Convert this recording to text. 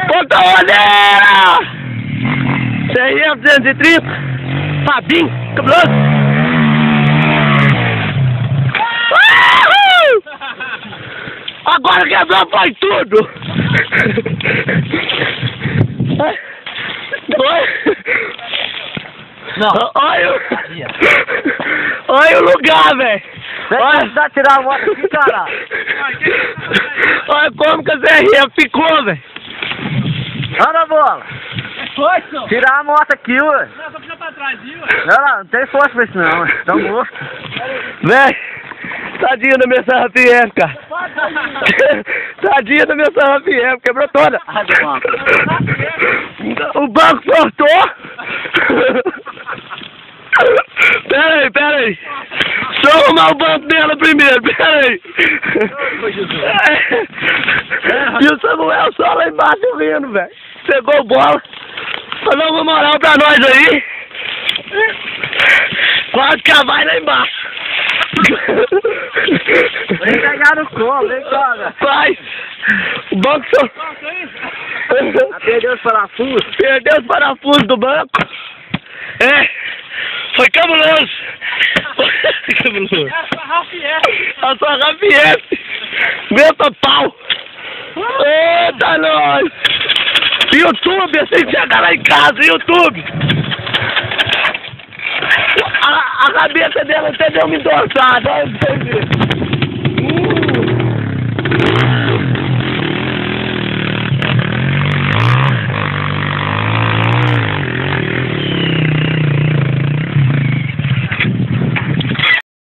Pontaoneira! CRF 230, Fabinho, cabuloso! Agora quebrou foi tudo! Não. Olha o lugar, velho! Olha, dá tirar a moto aqui, cara! Olha como que a CRF ficou, velho! Anda a bola! Foi, senhor? Tirar a moto aqui, ué! Não, só puxar pra trás, viu? Não tem força pra isso não, ué. Tá morto. Véi, tadinho da minha CRF, cara. Tadinho da minha CRF, quebrou toda. O banco cortou. Pera aí. Deixa eu arrumar o banco dela primeiro, pera aí. E o Samuel só lá embaixo rindo, velho. Pegou bola. Pra dar uma moral pra nós aí. Quase que vai lá embaixo. Vem pegar no colo, vem cá, Vai. O banco só... Perdeu os parafusos. Perdeu os parafusos do banco. Foi cabuloso. Cabuloso. A sua Rafiel. Meta pau. Eita, nós. YouTube, assim que chegar lá em casa, YouTube. A cabeça dela até deu uma endossada, olha pra você ver.